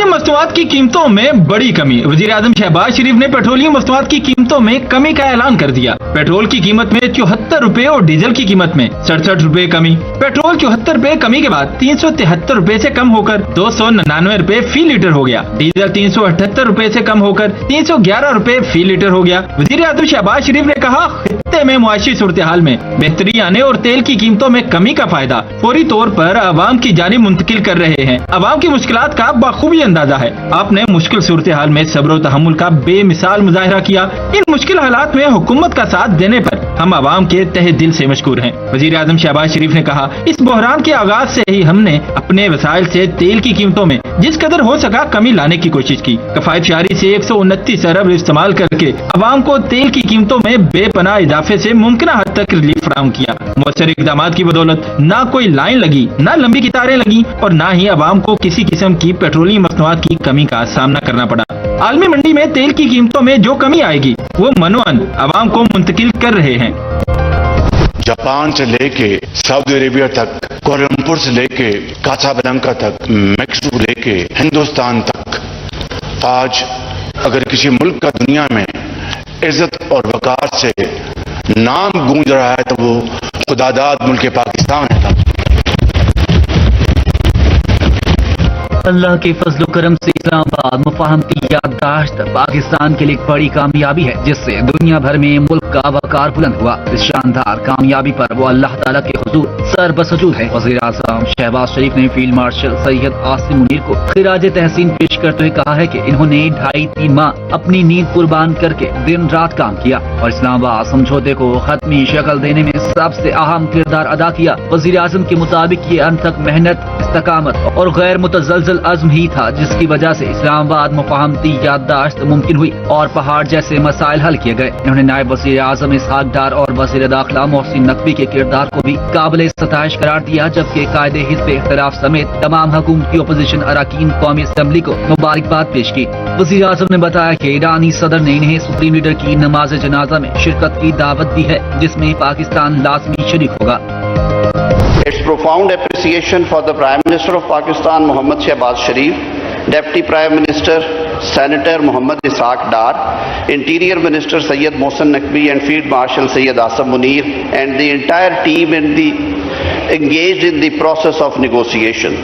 Petroleum मस्तूआत की कीमतों में बड़ी कमी। वजीर आजम शहबाज शरीफ ने पेट्रोलियम मस्तूआत की कीमतों में कमी का ऐलान कर दिया। पेट्रोल की कीमत में 74 रुपए और डीजल की कीमत में 67 रुपए कमी। पेट्रोल 74 रुपए कमी के बाद 373 रुपए से कम होकर 299 रुपए फी लीटर हो गया। डीजल 378 रुपए से कम होकर 311 रुपए फी लीटर हो गया। वजीर आजम शहबाज शरीफ ने कहा, खित्ते में मुआशी सूरत हाल में बेहतरी आने और तेल की कीमतों में कमी का फायदा फौरी तौर पर अवाम की जानिब मुंतकिल कर रहे हैं। अवाम की मुश्किलात का बखूबी अंदाजा है। आपने मुश्किल सूरत हाल में सब्र और तहम्मुल का बेमिसाल मुजाहिरा किया। इन मुश्किल हालात में हुकूमत का साथ देने पर हम अवाम के तहे दिल से मशकूर हैं। वजीर आजम शहबाज शरीफ ने कहा, इस बहरान के आगाज से ही हमने अपने वसाइल से तेल की कीमतों में जिस कदर हो सका कमी लाने की कोशिश की। कफायतशारी से 129 अरब इस्तेमाल करके अवाम को तेल की कीमतों में बेपनाह इजाफे से मुमकिन हद तक रिलीफ फराहम किया। मौसर इकदामात की बदौलत ना कोई लाइन लगी, ना लंबी कतारें लगी और ना ही अवाम को किसी किस्म की पेट्रोलियम मसनूआत की कमी का सामना करना पड़ा। आलमी मंडी में तेल की कीमतों में जो कमी आएगी वो मनोअन अवाम को मुंतकिल कर रहे हैं। जापान से लेके सऊदी अरेबिया तक, कोलंबुर से लेके कासाब्लांका तक, मैक्सिको लेके हिंदुस्तान तक, आज अगर किसी मुल्क का दुनिया में इज्जत और वकार से नाम गूंज रहा है तो वो खुदादाद मुल्क पाकिस्तान है। अल्लाह के फजल करम से इस्लामाबाद मुफाहम की याददाश्त पाकिस्तान के लिए एक बड़ी कामयाबी है, जिससे दुनिया भर में मुल्क का वकार बुलंद हुआ। इस शानदार कामयाबी पर वो अल्लाह ताला के हुजूर सर बसजूद है। वज़ीर आज़म शहबाज शरीफ ने फील्ड मार्शल सैयद आसिम मुनीर को खिराज तहसीन पेश करते हुए कहा है कि इन्होंने 2.5-3 माह अपनी नींद कुर्बान करके दिन रात काम किया और इस्लामाबाद समझौते को खत्मी शक्ल देने में सबसे अहम किरदार अदा किया। वज़ीर आज़म के मुताबिक ये अंत तक मेहनत, इस्तकामत और गैर मुतज़लज़ल अज़्म ही था जिसकी वजह से इस्लामाबाद मुफाहमती याददाश्त मुमकिन हुई और पहाड़ जैसे मसाइल हल किए गए। इन्होंने नायब वज़ीर आज़म इसहाक डार और वज़ीर दाखिला मोहसिन नकवी के किरदार को भी काबिल सताइश करार दिया, जबकि कायदे हिज़्ब इख्तिलाफ समेत तमाम हुकूमती अपोजिशन अरकान कौमी असम्बली को मुबारकबाद पेश की। वज़ीर आज़म ने बताया कि ईरानी सदर ने इन्हें सुप्रीम लीडर की नमाज जनाजा में शिरकत की दावत दी है, जिसमें पाकिस्तान लाजमी शरीक होगा। Its profound appreciation for the Prime Minister of Pakistan, Mohammad Shehbaz Sharif, Deputy Prime Minister, Senator Mohammad Ishaq Dar, Interior Minister Syed Mohsin Naqvi and Field Marshal Syed Asim Munir, and the entire team engaged in the process of negotiation.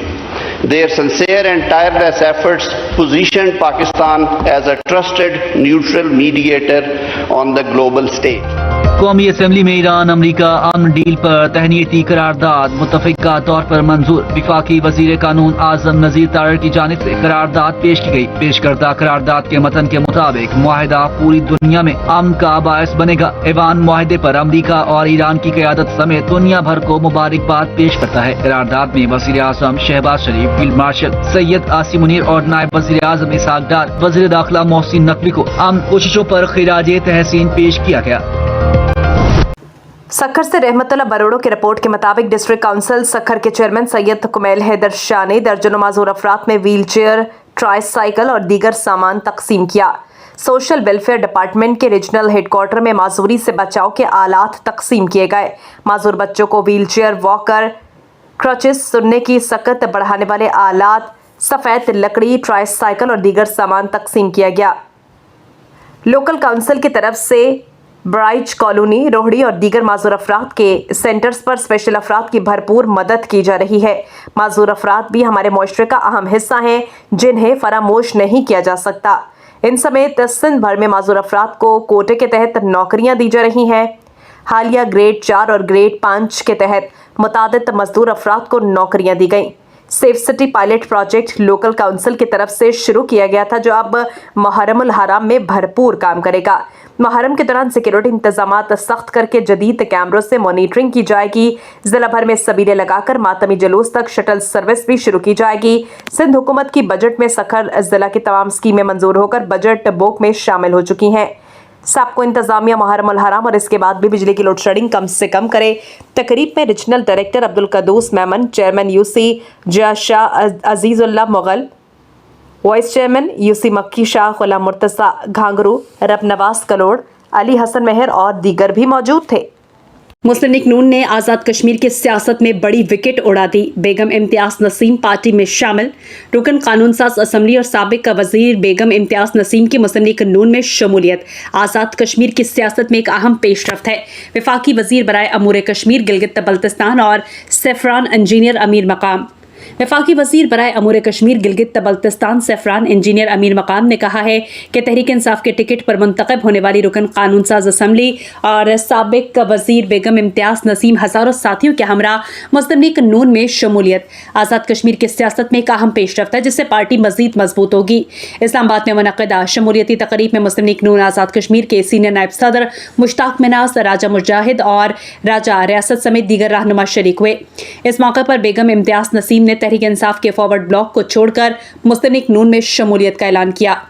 Their sincere and tireless efforts positioned Pakistan as a trusted, neutral mediator on the global stage. कौमी assembly में Iran अमरीका अमन deal पर तहनीती करारदाद मुतफ़िका तौर पर मंजूर। विफाकी वज़ीर कानून आज़म नज़ीर तारड़ की जानिब से करारदाद पेश की गई। पेश करदा करारदाद के मतन के मुताबिक मुआहिदा पूरी दुनिया में अमन का बायस बनेगा। ऐवान मुआहिदे पर अमरीका और ईरान की क़यादत समेत दुनिया भर को मुबारकबाद पेश करता है। करारदाद में वज़ीर आज़म शहबाज शरीफ, फील्ड मार्शल सैयद आसिम मुनीर और नायब वज़ीर आज़म इसहाक डार, वज़ीर दाखिला मोहसिन नकवी को अमन कोशिशों पर खिराज तहसीन पेश किया गया। सखर से रहमतुल्लाह बरोड़ो की रिपोर्ट के मुताबिक डिस्ट्रिक्ट काउंसिल सखर के चेयरमैन सैयद कुमैल हैदर शाह ने दर्जनों माजूर अफराद में व्हील चेयर, ट्राईसाइकिल और दीगर सामान तकसीम किया। सोशल वेलफेयर डिपार्टमेंट के रीजनल हेडक्वार्टर में माजूरी से बचाव के आलात तकसीम किए गए। माजूर बच्चों को व्हील चेयर, वॉकर, क्रचेस, सुनने की सकत बढ़ाने वाले आलात, सफ़ेद लकड़ी, ट्राईसाइकिल और दीगर सामान तकसीम किया गया। लोकल काउंसिल की तरफ से ब्राइच कॉलोनी, रोहड़ी और दीगर माजूर अफराद के सेंटर्स पर स्पेशल अफराद की भरपूर मदद की जा रही है। माजूर अफराद भी हमारे मुआशरे का अहम हिस्सा हैं, जिन्हें फरामोश नहीं किया जा सकता। इन समेत सिंध भर में माजूर अफराद को कोटे के तहत नौकरियां दी जा रही हैं। हालिया ग्रेड 4 और ग्रेड 5 के तहत मुतादिद मजदूर अफराद को नौकरियां दी गईं। Safe city pilot project local council की तरफ से शुरू किया गया था, जो अब मुहर्रमुल हराम में भरपूर काम करेगा। मुहर्रम के दौरान सिक्योरिटी इंतजामात सख्त करके जदीद कैमरों से मॉनिटरिंग की जाएगी। जिला भर में सबीले लगाकर मातमी जुलूस तक शटल सर्विस भी शुरू की जाएगी। सिंध हुकूमत की बजट में सखर जिला की तमाम स्कीमें मंजूर होकर बजट बुक में शामिल हो चुकी हैं। सबको इंतजामिया मुहर्रमुल हराम और इसके बाद भी बिजली की लोड शेडिंग कम से कम करे। तकरीब में regional director Abdul Quddus Memon, chairman UC Zia Shah Azizullah Mughal, vice chairman UC Makki Shah, गुलाम मुर्तज़ा घांगरू, रब नवाज कलोड़, अली हसन मेहर और दीगर भी मौजूद थे। मुस्लिम लीग नून ने आज़ाद कश्मीर की सियासत में बड़ी विकेट उड़ा दी। बेगम इम्तियाज़ नसीम पार्टी में शामिल। रुकन कानून साज असम्बली और साबिक वजीर बेगम इम्तियाज़ नसीम की मुस्लिम लीग नून में शमूलियत आज़ाद कश्मीर की सियासत में एक अहम पेशरफ्त है। वफाकी वजीर बराए अमूर कश्मीर गिलगित बल्तिस्तान और सेफरान इंजीनियर अमीर मकाम। वफाकी वजीर बराए अमूर कश्मीर गिलगित बल्तिस्तान सेफरान इंजीनियर अमीर मकाम ने कहा है कि तहरीक इंसाफ के टिकट पर मुंतखब होने वाली रुकन कानून साज असम्बली और साबिक वजीर बेगम इम्तियाज़ नसीम हज़ारों साथियों के हमरा मुस्लिम लीग नून में शमूलियत आज़ाद कश्मीर की सियासत में एक अहम पेशरफ्त है, जिससे पार्टी मजीद मजबूत होगी। इस्लामाबाद में मुनक़दा शमूलियती तकरीब में मुस्लिम लीग नून आज़ाद कश्मीर के सीनियर नायब सदर मुश्ताक मिनास, राजा मुजाहिद और राजा रियासत समेत दीगर रहनुमा शरीक हुए। इस मौके पर बेगम इम्तियाज़ नसीम ने तहरीक इंसाफ के फॉरवर्ड ब्लॉक को छोड़कर मुस्लिम लीग नून में शमूलियत का ऐलान किया।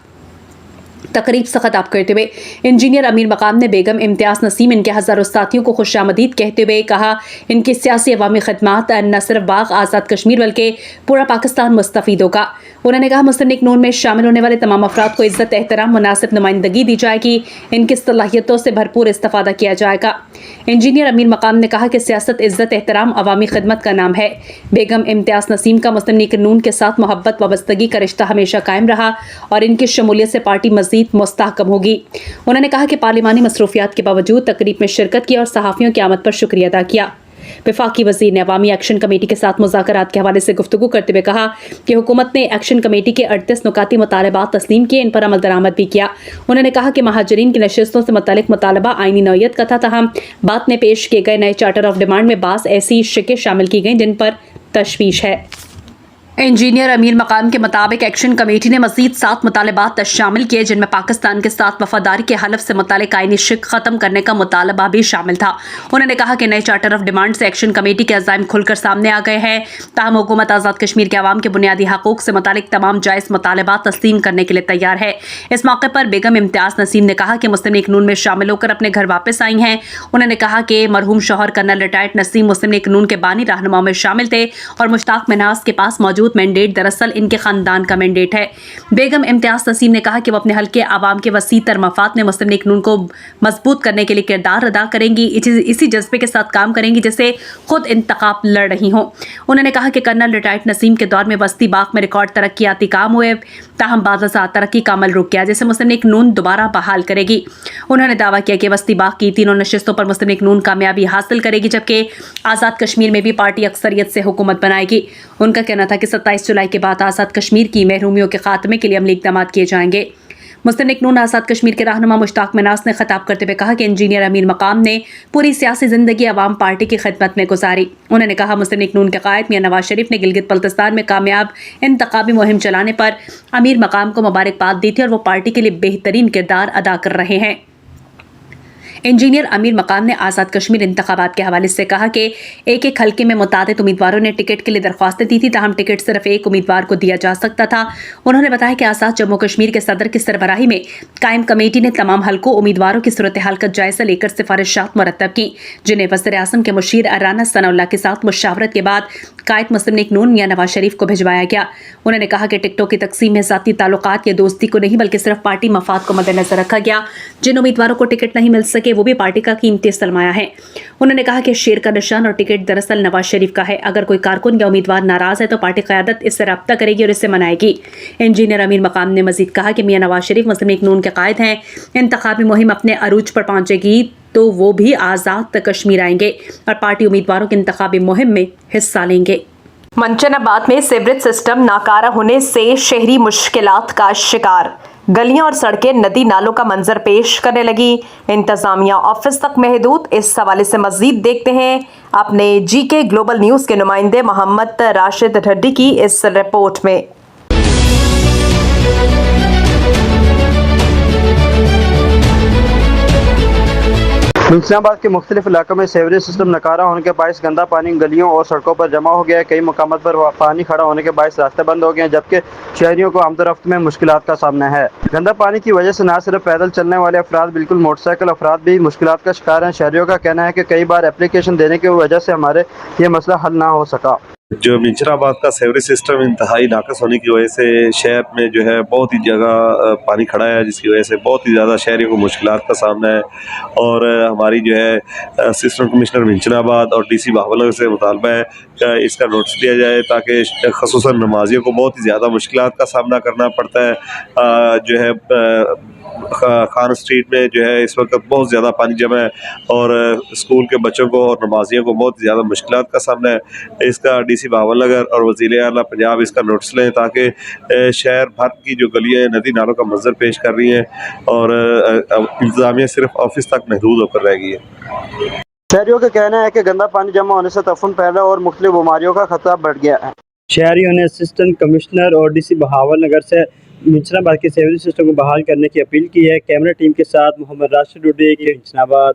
तकरीब से खिताब करते हुए इंजीनियर अमीर मकाम ने बेगम इम्तियाज़ नसीम इनके हज़ारों साथियों को खुशामदीद कहते हुए कहा, इनकी सियासी अवामी खदमात न सिर्फ बाग आज़ाद कश्मीर बल्कि पूरा पाकिस्तान मुस्तफ़ीद होगा। उन्होंने कहा, मुस्लिम लीग नून में शामिल होने वाले तमाम अफराद को इज्जत, एहतराम, मुनासिब नुमाइंदगी दी जाएगी। इनकी सलाहियतों से भरपूर इस्तेफादा किया जाएगा। इंजीनियर अमीर मकाम ने कहा कि सियासत, इज्जत, एहतराम, अवामी खिदमत का नाम है। बेगम इम्तियाज़ नसीम का मुस्लिम लीग नून के साथ मोहब्बत वाबस्तगी का रिश्ता हमेशा कायम रहा और इनकी शमूलियत से पार्टी मज़ीद मुस्तहकम होगी। उन्होंने कहा कि पार्लिमानी मसरूफियात के बावजूद तकरीब में शिरकत की और सहाफ़ियों की आमद पर शुक्रिया अदा किया। वफाकी वजीर ने अवामी एक्शन कमेटी के साथ मुज़ाकरात के हवाले से गुफ्तगू करते हुए कहा कि हुकूमत ने एक्शन कमेटी के 38 नुकाती मुतालबात तस्लीम किए, इन पर अमल दरामद भी किया। उन्होंने कहा कि महाजरीन की नशिस्तों से मुतालिक मुतालबा आईनी नौयत का था, तहम बात में पेश किए गए नए चार्टर ऑफ डिमांड में बास ऐसी शिकें शामिल की गई जिन पर तशवीश है। इंजीनियर अमीर मकाम के मुताबिक एक्शन कमेटी ने मजीद 7 मुतालबात शामिल किए, जिनमें पाकिस्तान के साथ वफादारी के हलफ से मुतालिक आईनी शिक खत्म करने का मुतालबा भी शामिल था। उन्होंने कहा कि नए चार्टर ऑफ डिमांड से एक्शन कमेटी के अज़ाइम खुलकर सामने आ गए हैं। ताहम हुकूमत आज़ाद कश्मीर के अवाम के बुनियादी हकूक़ से मुतालिक तमाम जायज़ मुतालबात तस्लीम करने के लिए तैयार है। इस मौके पर बेगम इम्तियाज़ नसीम ने कहा कि मुस्लिम लीग नून में शामिल होकर अपने घर वापस आई हैं। उन्होंने कहा कि मरहूम शौहर कर्नल रिटायर्ड नसीम मुस्लिम लीग नून के बानी रहनुमाओं में शामिल थे और मुश्ताक मिनास के पास मौजूद मैंडेट दरअसल इनके खानदान का मैंडेट है। बेगम इम्तियाज़ नसीम ने कहा कि वो अपने हल्के आवाम के वसी तर मफाद में मुस्लिम लीग नून को मजबूत करने के लिए किरदार अदा करेंगी, इसी जज्बे के साथ काम करेंगी जैसे खुद इंतखाब लड़ रही हों। उन्होंने कहा कि कर्नल रिटायर्ड नसीम के दौर में बस्ती बाग में रिकॉर्ड तरक्याती काम हुए, ताहम बाज़ तरक्की का अमल रुक गया, जिसे मुस्लिम लीग नून दोबारा बहाल करेगी। उन्होंने दावा किया कि बस्ती बाग की 3 नशिस्तों पर मुस्लिम लीग नून कामयाबी हासिल करेगी, जबकि आज़ाद कश्मीर में भी पार्टी अक्सरियत से हुकूमत बनाएगी। उनका कहना था कि 27 जुलाई के बाद आज़ाद कश्मीर की महरूमियों के खात्मे के लिए अमली इक़दामात किए जाएंगे। मुस्लिम लीग नून आज़ाद कश्मीर के रहनुमा मुश्ताक मिनास ने खिताब करते हुए कहा कि इंजीनियर अमीर मकाम ने पूरी सियासी ज़िंदगी अवाम पार्टी की खिदमत में गुजारी। उन्होंने कहा, मुस्लिम लीग नून के कायद मियां नवाज शरीफ ने गिलगित बल्तिस्तान में कामयाब इंतखाबी मुहिम चलाने पर अमीर मकाम को मुबारकबाद दी थी और वो पार्टी के लिए बेहतरीन किरदार अदा कर रहे हैं। इंजीनियर अमीर मकाम ने आज़ाद कश्मीर इंतखाबात के हवाले से कहा कि एक हल्के में मुतादिद उम्मीदवारों ने टिकट के लिए दरख्वास्तें दी थी, ताहम टिकट सिर्फ एक उम्मीदवार को दिया जा सकता था। उन्होंने बताया कि आज़ाद जम्मू कश्मीर के सदर की सरबराही में कायम कमेटी ने तमाम हल्कों उम्मीदवारों की सूरत हाल का जायजा लेकर सिफारिशात मुरतब की, जिन्हें वज़ीर आज़म के मुशीर राना सनाउल्लाह के साथ मुशावरत के बाद कायद मुस्लिम लीग नून मियां नवाज शरीफ को भिजवाया गया। उन्होंने कहा कि टिकटों की तकसीम में ज़ाती ताल्लुकात या दोस्ती को नहीं बल्कि सिर्फ पार्टी मफाद को मद्देनजर रखा गया। जिन उम्मीदवारों को टिकट नहीं मिल सके वो भी पार्टी का कीमती सरमाया है। उन्होंने कहा कि शेर का निशान और टिकट दरअसल नवाज शरीफ का है। अगर कोई कारकुन या उम्मीदवार नाराज है तो पार्टी क़यादत इससे राब्ता करेगी और इससे मनाएगी। इंजीनियर अमीर मकाम ने मजीद कहा कि मियां नवाज शरीफ मुस्लिम लीग नून के कायद हैं। इंतखाबी मुहिम अपने अरूज पर पहुंचेगी तो वो भी आज़ाद कश्मीर आएंगे और पार्टी उम्मीदवारों की इंतखाबी मुहिम में हिस्सा लेंगे। मंचनाबाद में सीवरेज सिस्टम नाकारा होने से शहरी मुश्किलात का शिकार। गलियां और सड़कें नदी नालों का मंजर पेश करने लगी। इंतजामिया ऑफिस तक महदूद। इस हवाले से मजीद देखते हैं अपने जीके ग्लोबल न्यूज़ के नुमाइंदे मोहम्मद राशिद ढड्डी की इस रिपोर्ट में। मुल्ज़िमाबाद के मुख्तलिफ इलाकों में सीवरेज सिस्टम नकारा होने के बायस गंदा पानी गलियों और सड़कों पर जमा हो गया है। कई मकामात पर पानी खड़ा होने के बायस रास्ते बंद हो गए हैं, जबकि शहरियों को आमदोरफ्त में मुश्किलात का सामना है। गंदा पानी की वजह से न सिर्फ पैदल चलने वाले अफराद बिल्कुल मोटरसाइकिल अफराद भी मुश्किलात का शिकार हैं। शहरियों का कहना है कि कई बार एप्लीकेशन देने की वजह से हमारे ये मसला हल ना हो सका। جو منچراबाد کا سیوریج سسٹم انتہائی ناقص ہونے کی وجہ سے شہر میں جو ہے بہت ہی جگہ پانی کھڑا ہے، جس کی وجہ سے بہت ہی زیادہ شہریوں کو مشکلات کا سامنا ہے، اور ہماری جو ہے اسسٹنٹ کمشنر منچراباد اور ڈی سی بہاولپور سے مطالبہ ہے کہ اس کا نوٹس لیا جائے، تاکہ خصوصاً نمازیوں کو بہت ہی زیادہ مشکلات کا سامنا کرنا پڑتا ہے۔ جو ہے خان اسٹریٹ میں جو ہے اس وقت بہت زیادہ پانی جمع ہے، اور اسکول کے بچوں کو اور نمازیوں کو بہت زیادہ مشکلات کا سامنا ہے۔ اس کا ڈی سی بہاولپور اور وزیر اعلیٰ پنجاب اس کا نوٹس لیں، تاکہ شہر بھر کی جو گلیاں ندی نالوں کا منظر پیش کر رہی ہیں، اور انتظامیہ صرف آفس تک محدود ہو کر رہ گئی ہے۔ شہریوں کا کہنا ہے کہ گندا پانی جمع ہونے سے تعفن پھیلا اور مختلف بیماریوں کا خطرہ بڑھ گیا ہے۔ شہریوں نے اسسٹنٹ کمشنر اور ڈی سی بہاولپور سے منچراباد کے سیوریج سسٹم کو بحال کرنے کی اپیل کی ہے۔ کیمرہ ٹیم کے ساتھ محمد راشد ڈوڈے کے منچراباد۔